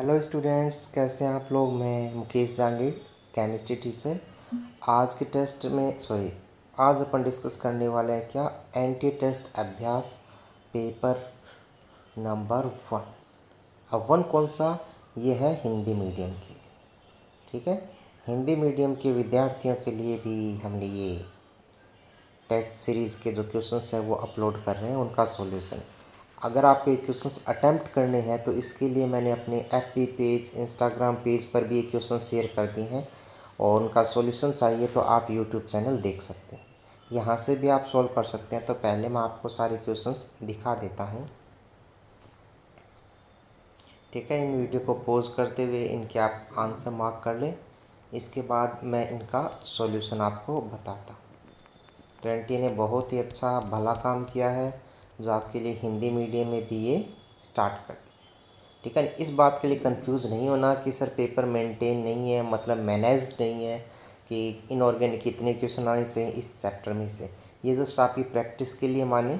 Hello students, कैसे हैं आप लोग। मैं मुकेश जांगीर, केमिस्ट्री टीचर। आज के टेस्ट में आज अपन डिस्कस करने वाले हैं क्या, एंटी टेस्ट अभ्यास पेपर नंबर 1। अब 1 कौन सा, ये है हिंदी मीडियम के लिए। ठीक है, हिंदी मीडियम के विद्यार्थियों के लिए भी हमने ये टेस्ट सीरीज़ के जो क्वेश्चंस हैं वो अपलोड कर रहे हैं, उनका सॉल्यूशन। अगर आपको ये क्वेश्चंस अटेम्प्ट करने हैं तो इसके लिए मैंने अपने एफबी पेज, इंस्टाग्राम पेज पर भी ये क्वेश्चन शेयर कर दिए हैं, और उनका सॉल्यूशन चाहिए तो आप यूट्यूब चैनल देख सकते हैं, यहाँ से भी आप सॉल्व कर सकते हैं। तो पहले मैं आपको सारे क्वेश्चंस दिखा देता हूँ। ठीक है, इन वीडियो को पॉज करते हुए इनके आप आंसर मार्क कर लें, इसके बाद मैं इनका सॉल्यूशन आपको बताता हूँ। तो एनटीए ने बहुत ही अच्छा भला काम किया है, जो आपके लिए हिंदी मीडियम में भी ये स्टार्ट कर दिया। ठीक है, इस बात के लिए कंफ्यूज नहीं होना कि सर पेपर मेंटेन नहीं है, मतलब मैनेज नहीं है, कि इनऑर्गेनिक कितने क्वेश्चन आने चाहिए इस चैप्टर में से। ये जस्ट आपकी प्रैक्टिस के लिए माने,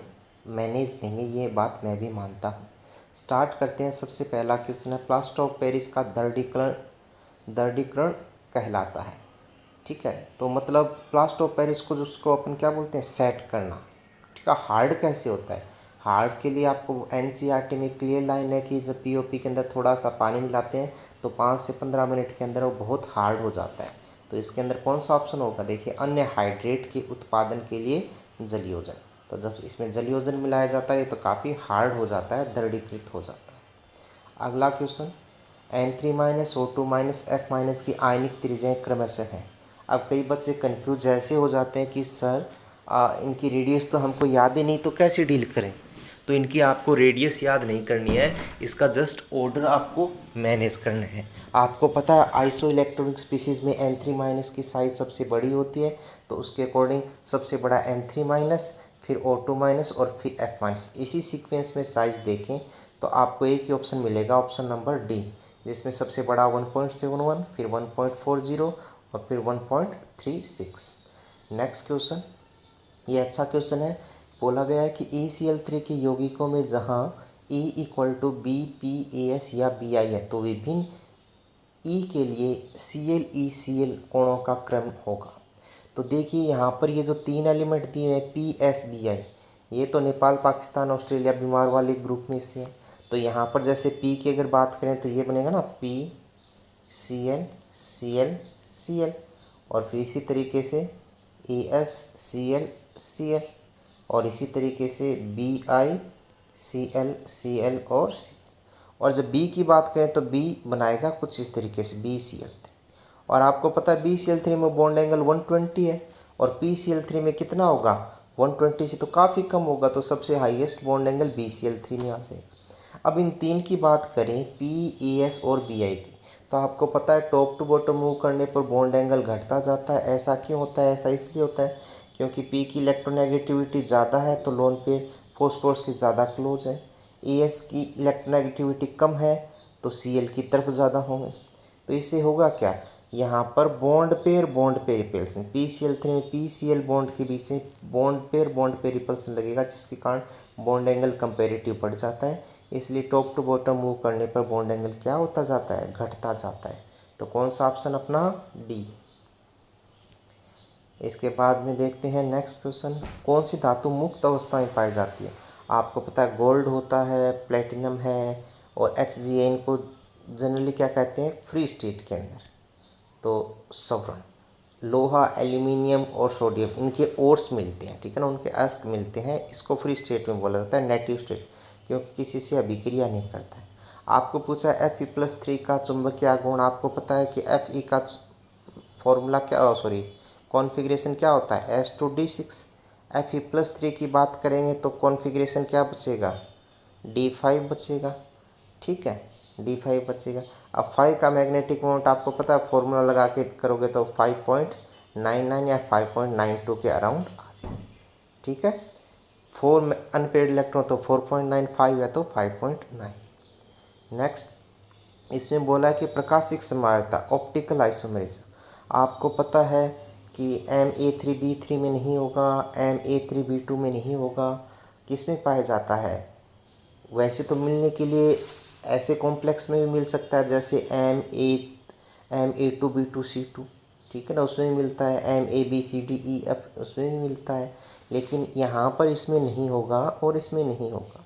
मैनेज नहीं है, ये बात मैं भी मानता हूँ। स्टार्ट करते हैं। सबसे पहला क्वेश्चन है, प्लास्टर ऑफ पेरिस का दृढ़ीकरण कहलाता है। ठीक है, तो मतलब प्लास्टर ऑफ पेरिस को जिसको अपन क्या बोलते हैं, सेट करना। ठीक है, हार्ड कैसे होता है। हार्ड के लिए आपको एनसीईआरटी में क्लियर लाइन है कि जब पीओपी के अंदर थोड़ा सा पानी मिलाते हैं तो 5 से 15 मिनट के अंदर वो बहुत हार्ड हो जाता है। तो इसके अंदर कौन सा ऑप्शन होगा, देखिए, अन्य हाइड्रेट के उत्पादन के लिए जलयोजन। तो जब इसमें जलयोजन मिलाया जाता है तो काफ़ी हार्ड हो जाता है, दृढ़ीकृत हो जाता है। अगला क्वेश्चन, N3 O2 F की आयनिक त्रिज्याएं क्रमशः हैं। अब कई बच्चे कंफ्यूज ऐसे हो जाते हैं कि सर इनकी रेडियस तो हमको याद ही नहीं, तो कैसे डील करें। तो इनकी आपको रेडियस याद नहीं करनी है, इसका जस्ट ऑर्डर आपको मैनेज करना है। आपको पता है आइसो इलेक्ट्रॉनिक स्पीसीज में N3 की साइज़ सबसे बड़ी होती है, तो उसके अकॉर्डिंग सबसे बड़ा N3, फिर O2 और फिर F-। इसी सीक्वेंस में साइज़ देखें तो आपको एक ही ऑप्शन मिलेगा, ऑप्शन नंबर डी, जिसमें सबसे बड़ा 1.71, फिर 1.40 और फिर 1.36। नेक्स्ट क्वेश्चन, ये अच्छा क्वेश्चन है। बोला गया है कि ECl3 के यौगिकों में जहाँ E = BPAS या BI है, तो विभिन्न E के लिए ClECl कोणों का क्रम होगा। तो देखिए यहाँ पर ये जो 3 एलिमेंट दिए हैं PSBI, ये तो नेपाल, पाकिस्तान, ऑस्ट्रेलिया, बीमार वाले ग्रुप में से है। तो यहाँ पर जैसे P की अगर बात करें तो ये बनेगा ना PCl, और फिर इसी तरीके से AsCl, और इसी तरीके से BiCl और जब B की बात करें तो B बनाएगा कुछ इस तरीके से BCl3। और आपको पता है BCl3 में बॉन्ड एंगल 120 है, और PCl3 में कितना होगा, 120 से तो काफ़ी कम होगा, तो सबसे हाईएस्ट बॉन्ड एंगल BCl3 में आ जाएगा। अब इन तीन की बात करें, PAS और BI की, तो आपको पता है टॉप टू बॉटम मूव करने पर बॉन्ड एंगल घटता जाता है। ऐसा क्यों होता है, ऐसा इसलिए होता है क्योंकि P की इलेक्ट्रोनेगेटिविटी ज़्यादा है तो लोन पे फॉस्फोरस के ज़्यादा क्लोज है। AS की इलेक्ट्रोनेगेटिविटी कम है तो Cl की तरफ ज़्यादा होंगे। तो इससे होगा क्या, यहाँ पर बॉन्ड पेयर रिपल्सन, PCl3 में PCl बॉन्ड के बीच में बॉन्ड पेयर रिपल्सन लगेगा, जिसके कारण बॉन्ड एंगल कंपेरेटिव बढ़ जाता है। इसलिए टॉप टू बॉटम मूव करने पर बॉन्ड एंगल क्या होता जाता है, घटता जाता है। तो कौन सा ऑप्शन अपना, डी। इसके बाद में देखते हैं नेक्स्ट क्वेश्चन, कौन सी धातु मुक्त अवस्था में पाई जाती है। आपको पता है गोल्ड होता है, प्लेटिनम है, और Hgn को जनरली क्या कहते हैं, फ्री स्टेट के अंदर। तो सवरण, लोहा, एल्यूमिनियम और सोडियम, इनके ओर्स मिलते हैं, ठीक है ना, उनके अस्क मिलते हैं, इसको फ्री स्टेट में बोला जाता है, नेटिव स्टेट, क्योंकि किसी से अभिक्रिया नहीं करता है। आपको पूछा है Fe+3 का चुंबकीय गुण, आपको पता है कि Fe का फॉर्मूला क्या, कॉन्फ़िगरेशन क्या होता है, S2D6। Fe+3 की बात करेंगे तो कॉन्फ़िगरेशन क्या बचेगा, D5 बचेगा। ठीक है, D5 बचेगा। अब 5 का मैग्नेटिक मोमेंट आपको पता है, फॉर्मूला लगा के करोगे तो 5.99 या 5.92 के अराउंड आता है। ठीक है, 4 अनपेड इलेक्ट्रॉन तो 4.95 है तो 5.9। नेक्स्ट, इसमें बोला है कि प्रकाशिक समानता, ऑप्टिकल आइसोमेरिज्म, आपको पता है कि Ma3B3 में नहीं होगा, Ma3B2 में नहीं होगा, किस में पाया जाता है, वैसे तो मिलने के लिए ऐसे कॉम्प्लेक्स में भी मिल सकता है, जैसे MA2B2C2, ठीक है ना, उसमें भी मिलता है। MABCDEF उसमें भी मिलता है। लेकिन यहाँ पर इसमें नहीं होगा और इसमें नहीं होगा,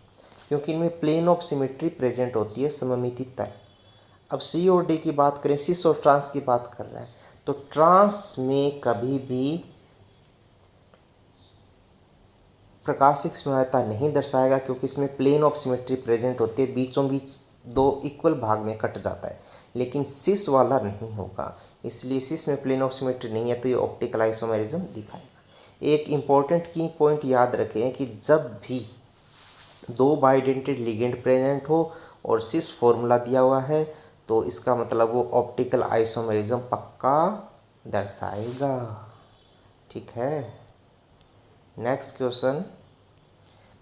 क्योंकि इनमें प्लेन ऑफ सिमेट्री प्रेजेंट होती है, सममिति तय। अब सी और डी की बात करें, सिस और ट्रांस की बात कर रहे हैं, तो ट्रांस में कभी भी प्रकाशिक समयता नहीं दर्शाएगा, क्योंकि इसमें प्लेन ऑफ सिमेट्री प्रेजेंट होती है, बीचों बीच दो इक्वल भाग में कट जाता है। लेकिन सिस वाला नहीं होगा, इसलिए सिस में प्लेन ऑफ सिमेट्री नहीं है, तो ये ऑप्टिकल आइसोमेरिज्म दिखाएगा। एक इम्पॉर्टेंट की पॉइंट याद रखें कि जब भी दो बाइडेंटेड लिगेंड प्रेजेंट हो और सिस फॉर्मूला दिया हुआ है, तो इसका मतलब वो ऑप्टिकल आइसोमेरिज्म पक्का दर्शाएगा, ठीक है। नेक्स्ट क्वेश्चन,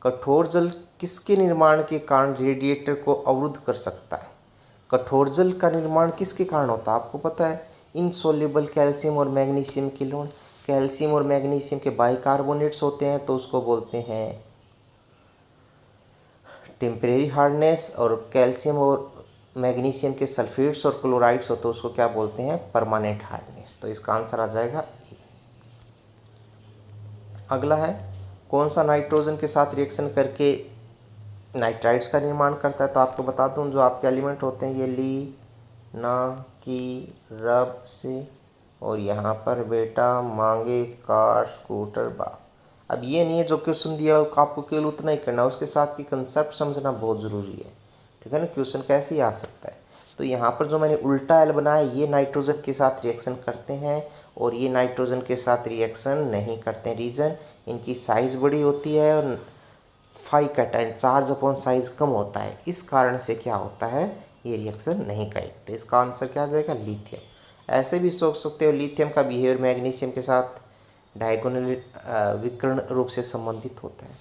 कठोर जल किसके निर्माण के कारण रेडिएटर को अवरुद्ध कर सकता है? कठोर जल का निर्माण किसके कारण होता है आपको पता है? इनसोल्युबल कैल्शियम और मैग्नीशियम के लवण, कैल्शियम और मैग्नीशियम के बाइकार्बोनेट्स होते हैं, तो उसको बोलते हैं टेम्परेरी हार्डनेस, और कैल्शियम और मैग्नीशियम के सल्फेट्स और क्लोराइड्स होते हैं, उसको क्या बोलते हैं? Permanent hardness. तो इसका आंसर आ जाएगा ए। अगला है, कौन सा नाइट्रोजन के साथ रिएक्शन करके नाइट्राइड्स का निर्माण करता है? तो आपको बता दूं, जो आपके एलिमेंट होते हैं ये ली, ना, की, रब से, और यहाँ पर बेटा मांगे, कार, स्कूटर, बा। अब ये नहीं है जो क्वेश्चन दिया आपको केवल उतना ही करना है, उसके साथ की कंसेप्ट समझना बहुत ज़रूरी है, ठीक है ना। क्वेश्चन कैसे ही आ सकता है? तो यहाँ पर जो मैंने उल्टा एल बनाया, ये नाइट्रोजन के साथ रिएक्शन करते हैं और ये नाइट्रोजन के साथ रिएक्शन नहीं करते हैं। रीज़न, इनकी साइज़ बड़ी होती है और five cation charge upon size कम होता है, इस कारण से क्या होता है, ये रिएक्शन नहीं करते। इसका आंसर क्या आ जाएगा? लिथियम। ऐसे भी सोच सकते हो लिथियम का बिहेवियर मैग्नीशियम के साथ डायगोनल विकर्ण रूप से संबंधित होता है,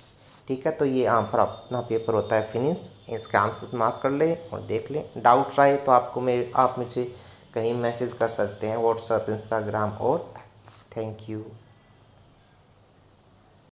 ठीक है। तो ये यहाँ पर अपना पेपर होता है फिनिश, इसके आंसर्स मार्क कर ले और देख लें। डाउट आए तो आप मुझे कहीं मैसेज कर सकते हैं, व्हाट्सएप, इंस्टाग्राम और। Thank you.